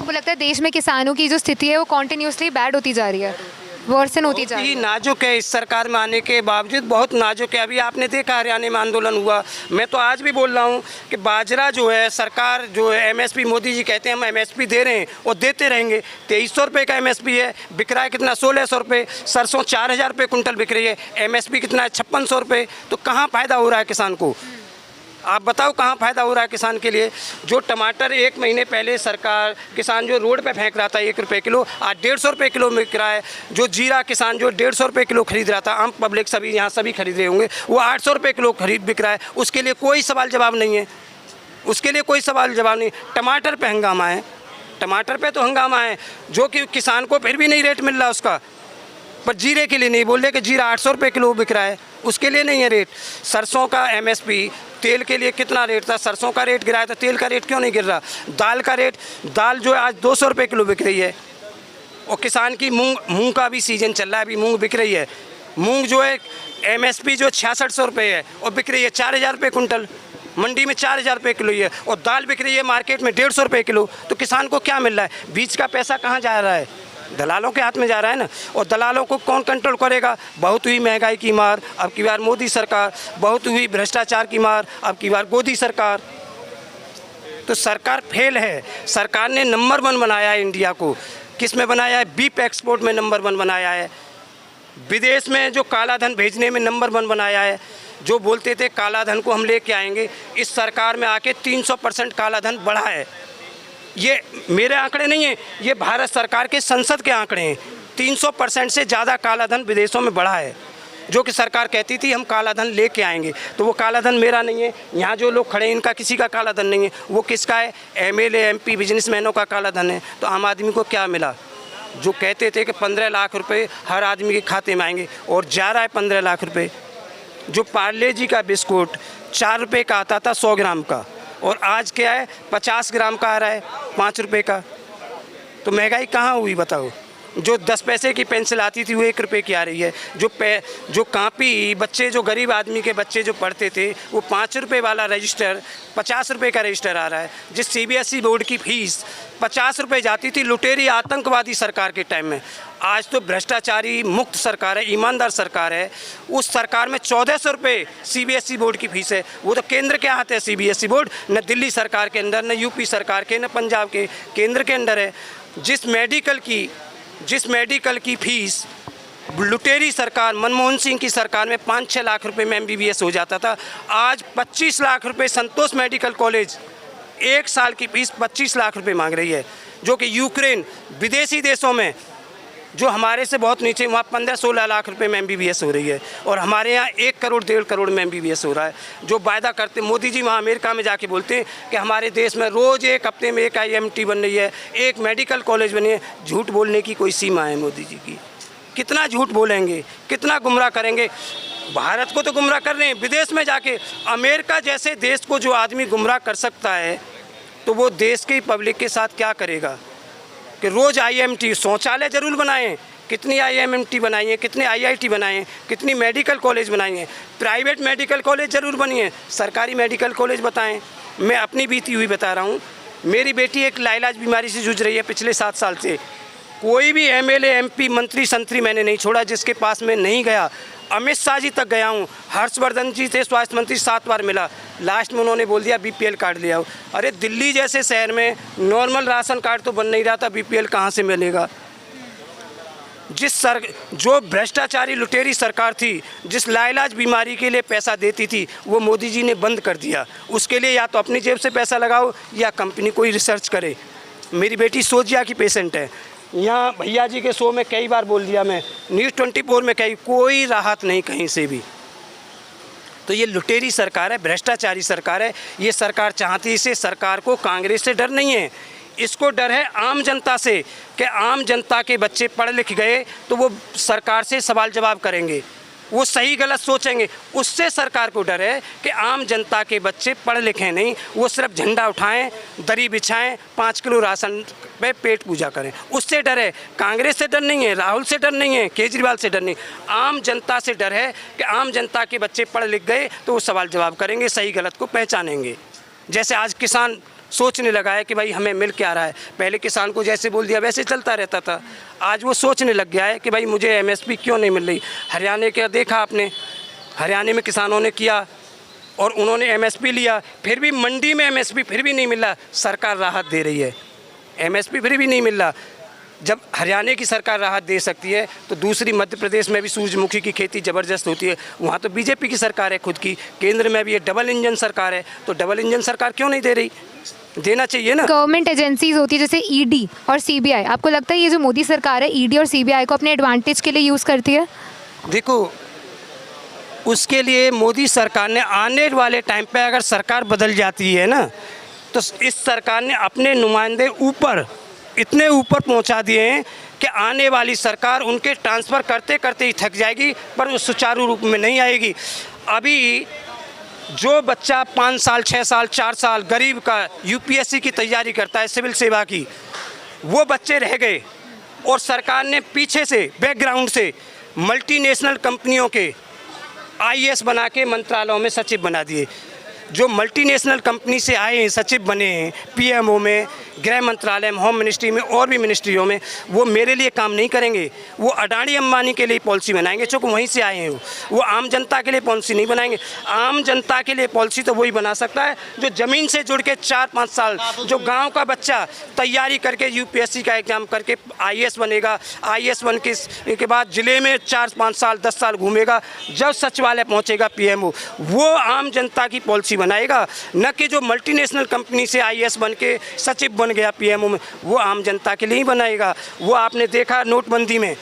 आपको लगता है देश में किसानों की जो स्थिति है वो कॉन्टिन्यूसली बैड होती जा रही है, वर्सन होती जा रही है? नाजुक है, इस सरकार में आने के बावजूद बहुत नाजुक है। अभी आपने देखा हरियाणा में आंदोलन हुआ। मैं तो आज भी बोल रहा हूँ कि बाजरा जो है, सरकार जो है एमएसपी, मोदी जी कहते हैं हम एमएसपी दे रहे हैं और देते रहेंगे। 2300 रुपये का एमएसपी है, बिक रहा है कितना, 1600 रुपये। सरसों 4000 रुपये कुंटल बिक रही है, एमएसपी कितना है, 5600 रुपये। तो कहाँ फ़ायदा हो रहा है किसान को? आप बताओ कहाँ फ़ायदा हो रहा है किसान के लिए? जो टमाटर 1 महीने पहले सरकार किसान जो रोड पे फेंक रहा था 1 रुपये किलो, आज 150 रुपये किलो बिक रहा है। जो जीरा किसान जो 150 रुपये किलो खरीद रहा था, आम पब्लिक सभी यहाँ सभी खरीद रहे होंगे, वो 800 रुपये किलो खरीद बिक रहा है। उसके लिए कोई सवाल जवाब नहीं है, उसके लिए कोई सवाल जवाब नहीं। टमाटर पे हंगामा है, टमाटर पे तो हंगामा है, जो कि किसान को फिर भी नहीं रेट मिल रहा उसका। पर जीरे के लिए नहीं बोल रहे कि जीरा 800 रुपये किलो बिक रहा है, उसके लिए नहीं है रेट। सरसों का एमएसपी, तेल के लिए कितना रेट था, सरसों का रेट गिरा है तो तेल का रेट क्यों नहीं गिर रहा? दाल का रेट, दाल जो है आज 200 रुपये किलो बिक रही है। और किसान की मूंग का भी सीजन चल रहा है, अभी मूंग बिक रही है। मूंग जो है एमएसपी जो 6600 रुपये है और बिक रही है 4000 रुपये कुंटल, मंडी में 4000 रुपये किलो ही है। और दाल बिक रही है मार्केट में 150 रुपये किलो। तो किसान को क्या मिल रहा है? बीच का पैसा कहाँ जा रहा है? दलालों के हाथ में जा रहा है ना। और दलालों को कौन कंट्रोल करेगा? बहुत हुई महंगाई की मार, अब की बार मोदी सरकार। बहुत हुई भ्रष्टाचार की मार, अब की बार मोदी सरकार। तो सरकार फेल है। सरकार ने नंबर 1 बनाया है इंडिया को। किस में बनाया है? बीफ एक्सपोर्ट में नंबर 1 बनाया है। विदेश में जो काला धन भेजने में नंबर 1 बनाया है। जो बोलते थे काला धन को हम लेके आएंगे, इस सरकार में आके 300% काला धन बढ़ा है। ये मेरे आंकड़े नहीं हैं, ये भारत सरकार के संसद के आंकड़े हैं। 300% से ज़्यादा काला धन विदेशों में बढ़ा है। जो कि सरकार कहती थी हम काला धन लेके आएंगे, तो वो काला धन मेरा नहीं है। यहाँ जो लोग खड़े हैं इनका किसी का काला धन नहीं है। वो किसका है? एमएलए एमपी बिजनेसमैनों का काला धन है। तो आम आदमी को क्या मिला? जो कहते थे कि 15 लाख रुपए हर आदमी के खाते में आएंगे, और जा रहा है 15 लाख रुपए। जो पार्ले जी का बिस्कुट 4 रुपये का आता था 100 ग्राम का, और आज क्या है 50 ग्राम का आ रहा है 5 रुपये का। तो महंगाई कहाँ हुई बताओ? जो 10 पैसे की पेंसिल आती थी वो 1 रुपये की आ रही है। जो कापी बच्चे, जो गरीब आदमी के बच्चे जो पढ़ते थे, वो 5 रुपये वाला रजिस्टर 50 रुपये का रजिस्टर आ रहा है। जिस सीबीएसई बोर्ड की फीस 50 रुपये जाती थी लुटेरी आतंकवादी सरकार के टाइम में, आज तो भ्रष्टाचारी मुक्त सरकार है, ईमानदार सरकार है। उस सरकार में 1400 रुपये सीबीएसई बोर्ड की फीस है। वो तो केंद्र के हाथ है सीबीएसई बोर्ड, न दिल्ली सरकार के अंदर, न यूपी सरकार के, न पंजाब के, केंद्र के अंदर है। जिस मेडिकल की फीस लुटेरी सरकार मनमोहन सिंह की सरकार में 5-6 लाख रुपए में एमबीबीएस हो जाता था, आज 25 लाख रुपए संतोष मेडिकल कॉलेज 1 साल की फीस 25 लाख रुपए मांग रही है। जो कि यूक्रेन, विदेशी देशों में जो हमारे से बहुत नीचे, वहाँ 15-16 लाख रुपए में एमबीबीएस हो रही है, और हमारे यहाँ 1 करोड़ 1.5 करोड़ में एमबीबीएस हो रहा है। जो वायदा करते मोदी जी वहाँ अमेरिका में जाके बोलते हैं कि हमारे देश में रोज़ 1 हफ्ते में 1 IMT बन रही है, 1 मेडिकल कॉलेज बनी है। झूठ बोलने की कोई सीमा है मोदी जी की? कितना झूठ बोलेंगे, कितना गुमराह करेंगे? भारत को तो गुमराह कर रहे हैं, विदेश में जाके अमेरिका जैसे देश को जो आदमी गुमराह कर सकता है, तो वो देश की पब्लिक के साथ क्या करेगा? कि रोज़ IMT, शौचालय ज़रूर बनाएं। कितनी IMT बनाई है, कितने IIT बनाए हैं, कितनी मेडिकल कॉलेज बनाई हैं। प्राइवेट मेडिकल कॉलेज ज़रूर बनी है, सरकारी मेडिकल कॉलेज बताएं। मैं अपनी बीती हुई बता रहा हूँ। मेरी बेटी एक लाइलाज बीमारी से जूझ रही है पिछले 7 साल से। कोई भी MLA MP मंत्री संतरी मैंने नहीं छोड़ा जिसके पास मैं नहीं गया। अमित शाह जी तक गया हूँ, हर्षवर्धन जी थे स्वास्थ्य मंत्री, 7 बार मिला। लास्ट में उन्होंने बोल दिया BPL कार्ड ले आओ। अरे दिल्ली जैसे शहर में नॉर्मल राशन कार्ड तो बन नहीं रहा था, BPL कहाँ से मिलेगा? जो भ्रष्टाचारी लुटेरी सरकार थी, जिस लाइलाज बीमारी के लिए पैसा देती थी, वो मोदी जी ने बंद कर दिया। उसके लिए या तो अपनी जेब से पैसा लगाओ या कंपनी कोई रिसर्च करे। मेरी बेटी सोजिया की पेशेंट है। यहाँ भैया जी के शो में कई बार बोल दिया मैं, न्यूज़ 24 में कोई राहत नहीं कहीं से भी। तो ये लुटेरी सरकार है, भ्रष्टाचारी सरकार है। ये सरकार चाहती, इसे सरकार को कांग्रेस से डर नहीं है, इसको डर है आम जनता से, कि आम जनता के बच्चे पढ़ लिख गए तो वो सरकार से सवाल जवाब करेंगे, वो सही गलत सोचेंगे। उससे सरकार को डर है कि आम जनता के बच्चे पढ़ लिखे नहीं, वो सिर्फ झंडा उठाएं, दरी बिछाएं, 5 किलो राशन पे पेट पूजा करें। उससे डर है। कांग्रेस से डर नहीं है, राहुल से डर नहीं है, केजरीवाल से डर नहीं, आम जनता से डर है कि आम जनता के बच्चे पढ़ लिख गए तो वो सवाल जवाब करेंगे, सही गलत को पहचानेंगे। जैसे आज किसान सोचने लगा है कि भाई हमें मिल क्या रहा है। पहले किसान को जैसे बोल दिया वैसे चलता रहता था, आज वो सोचने लग गया है कि भाई मुझे एमएसपी क्यों नहीं मिल रही। हरियाणा का देखा आपने, हरियाणा में किसानों ने किया और उन्होंने एमएसपी लिया, फिर भी मंडी में एमएसपी फिर भी नहीं मिला, सरकार राहत दे रही है, एमएसपी फिर भी नहीं मिल रहा। जब हरियाणा की सरकार राहत दे सकती है तो दूसरी मध्य प्रदेश में भी सूरजमुखी की खेती ज़बरदस्त होती है, वहाँ तो बीजेपी की सरकार है खुद की, केंद्र में भी ये डबल इंजन सरकार है, तो डबल इंजन सरकार क्यों नहीं दे रही? देना चाहिए ना। गवर्नमेंट एजेंसीज होती है जैसे ईडी और सीबीआई, आपको लगता है ये जो मोदी सरकार है ईडी और सीबीआई को अपने एडवांटेज के लिए यूज़ करती है? देखो, उसके लिए मोदी सरकार ने आने वाले टाइम पे अगर सरकार बदल जाती है ना, तो इस सरकार ने अपने नुमाइंदे ऊपर इतने ऊपर पहुंचा दिए हैं कि आने वाली सरकार उनके ट्रांसफ़र करते करते ही थक जाएगी, पर वो सुचारू रूप में नहीं आएगी। अभी जो बच्चा 5 साल 6 साल 4 साल गरीब का यूपीएससी की तैयारी करता है, सिविल सेवा की, वो बच्चे रह गए और सरकार ने पीछे से बैकग्राउंड से मल्टीनेशनल कंपनियों के आईएएस बना के मंत्रालयों में सचिव बना दिए। जो मल्टीनेशनल कंपनी से आए हैं, सचिव बने हैं पीएमओ में, गृह मंत्रालय में, होम मिनिस्ट्री में और भी मिनिस्ट्रियों में, वो मेरे लिए काम नहीं करेंगे, वो अडानी अंबानी के लिए पॉलिसी बनाएंगे, चूँकि वहीं से आए हैं। वो आम जनता के लिए पॉलिसी नहीं बनाएंगे। आम जनता के लिए पॉलिसी तो वही बना सकता है जो ज़मीन से जुड़ के 4-5 साल, जो गाँव का बच्चा तैयारी करके यूपीएससी का एग्ज़ाम करके आईएएस बनेगा, आईएएस बन के बाद ज़िले में 4-5 साल 10 साल घूमेगा, जब सचिवालय पहुँचेगा पीएमओ, वो आम जनता की पॉलिसी बनाएगा, न कि जो मल्टीनेशनल कंपनी से आईएएस बन के सचिव बन गया पीएमओ में, वो आम जनता के लिए ही बनाएगा। वो आपने देखा नोटबंदी में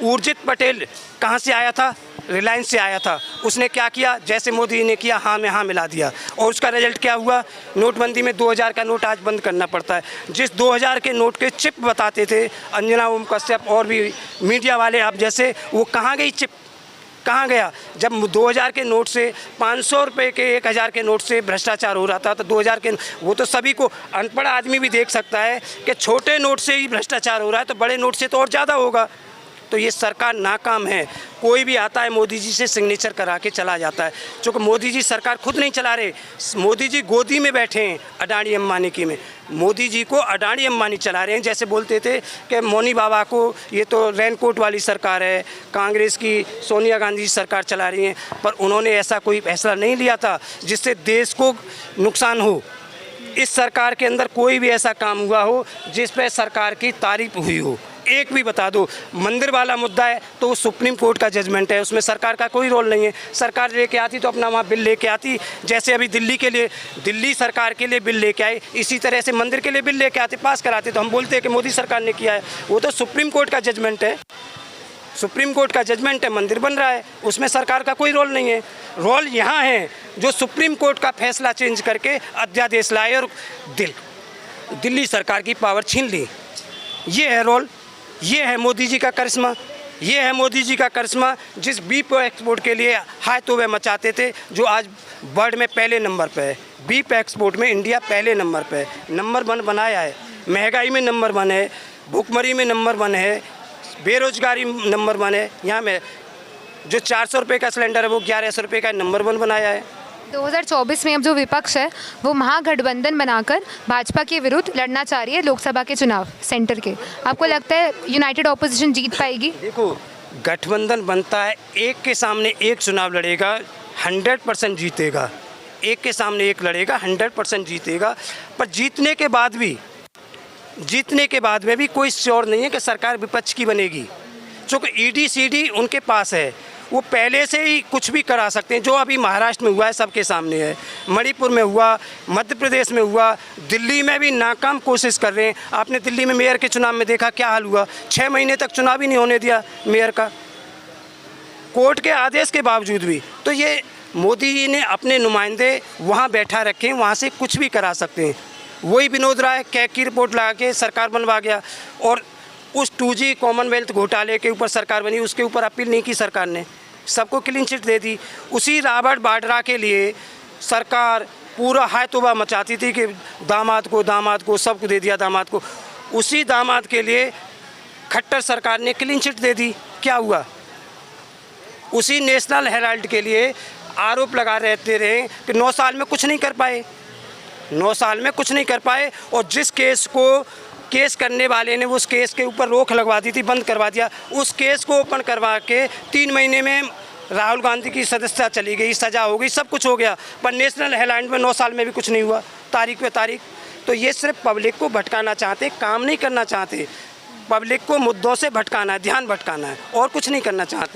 उर्जित पटेल कहाँ से आया था? रिलायंस से आया था। उसने क्या किया? जैसे मोदी ने किया, हाँ में हाँ मिला दिया, और उसका रिजल्ट क्या हुआ? नोटबंदी में 2000 का नोट आज बंद करना पड़ता है। जिस 2000 के नोट के चिप बताते थे अंजना ओम कश्यप और भी मीडिया वाले आप जैसे, वो कहाँ गई चिप? कहाँ गया? जब 2000 के नोट से 500 रुपये के 1000 के नोट से भ्रष्टाचार हो रहा था, तो 2000 के, वो तो सभी को, अनपढ़ आदमी भी देख सकता है कि छोटे नोट से ही भ्रष्टाचार हो रहा है, तो बड़े नोट से तो और ज़्यादा होगा। तो ये सरकार नाकाम है। कोई भी आता है मोदी जी से सिग्नेचर करा के चला जाता है, क्योंकि मोदी जी सरकार खुद नहीं चला रहे, मोदी जी गोदी में बैठे हैं अडानी अंबानी की में। मोदी जी को अडानी अंबानी चला रहे हैं। जैसे बोलते थे कि मोनी बाबा को ये तो रेनकोट वाली सरकार है, कांग्रेस की सोनिया गांधी सरकार चला रही हैं, पर उन्होंने ऐसा कोई फैसला नहीं लिया था जिससे देश को नुकसान हो। इस सरकार के अंदर कोई भी ऐसा काम हुआ हो जिस पर सरकार की तारीफ हुई हो, एक भी बता दो। मंदिर वाला मुद्दा है तो वो सुप्रीम कोर्ट का जजमेंट है, उसमें सरकार का कोई रोल नहीं है। सरकार लेके आती तो अपना वहाँ बिल लेके आती, जैसे अभी दिल्ली के लिए, दिल्ली सरकार के लिए बिल लेके आई, इसी तरह से मंदिर के लिए बिल लेके आते, पास कराते, तो हम बोलते हैं कि मोदी सरकार ने किया है। वो तो सुप्रीम कोर्ट का जजमेंट है, सुप्रीम कोर्ट का जजमेंट है, मंदिर बन रहा है, उसमें सरकार का कोई रोल नहीं है। रोल यहाँ है जो सुप्रीम कोर्ट का फैसला चेंज करके अध्यादेश लाए और दिल्ली सरकार की पावर छीन ली। ये है रोल, ये है मोदी जी का करिश्मा, ये है मोदी जी का करिश्मा। जिस बीफ एक्सपोर्ट के लिए हाय तौबे मचाते थे, जो आज वर्ल्ड में पहले नंबर पे है। बीफ एक्सपोर्ट में इंडिया पहले नंबर पे है, नंबर 1 बनाया है। महंगाई में नंबर 1 है, भुखमरी में नंबर 1 है, बेरोजगारी नंबर 1 है। यहाँ में जो 400 रुपये का सिलेंडर है वो 1100 रुपये का नंबर 1 बनाया है। 2024 में अब जो विपक्ष है वो महागठबंधन बनाकर भाजपा के विरुद्ध लड़ना चाह रही है लोकसभा के चुनाव सेंटर के। आपको लगता है यूनाइटेड ऑपोजिशन जीत पाएगी? देखो, गठबंधन बनता है, एक के सामने एक चुनाव लड़ेगा, 100% जीतेगा। एक के सामने एक लड़ेगा, 100% जीतेगा। पर जीतने के बाद में भी कोई श्योर नहीं है कि सरकार विपक्ष की बनेगी, क्योंकि ईडी सीडी उनके पास है, वो पहले से ही कुछ भी करा सकते हैं। जो अभी महाराष्ट्र में हुआ है सबके सामने है, मणिपुर में हुआ, मध्य प्रदेश में हुआ, दिल्ली में भी नाकाम कोशिश कर रहे हैं। आपने दिल्ली में मेयर के चुनाव में देखा क्या हाल हुआ, 6 महीने तक चुनाव ही नहीं होने दिया मेयर का, कोर्ट के आदेश के बावजूद भी। तो ये मोदी जी ने अपने नुमाइंदे वहाँ बैठा रखे हैं, वहाँ से कुछ भी करा सकते हैं। वही विनोद राय कैग की रिपोर्ट लगा के सरकार बनवा गया, और उस 2G कॉमनवेल्थ घोटाले के ऊपर सरकार बनी, उसके ऊपर अपील नहीं की सरकार ने, सबको क्लीन चिट दे दी। उसी रॉबर्ट वाड्रा के लिए सरकार पूरा हाय तौबा मचाती थी कि दामाद को सबको दे दिया दामाद को। उसी दामाद के लिए खट्टर सरकार ने क्लीन चिट दे दी। क्या हुआ? उसी नेशनल हेराल्ड के लिए आरोप लगा रहते रहे कि 9 साल में कुछ नहीं कर पाए। 9 साल में कुछ नहीं कर पाए। और जिस केस करने वाले ने उस केस के ऊपर रोक लगवा दी थी, बंद करवा दिया, उस केस को ओपन करवा के 3 महीने में राहुल गांधी की सदस्यता चली गई, सज़ा हो गई, सब कुछ हो गया, पर नेशनल हेराल्ड में 9 साल में भी कुछ नहीं हुआ, तारीख पे तारीख। तो ये सिर्फ पब्लिक को भटकाना चाहते, काम नहीं करना चाहते, पब्लिक को मुद्दों से भटकाना है, ध्यान भटकाना है, और कुछ नहीं करना चाहते।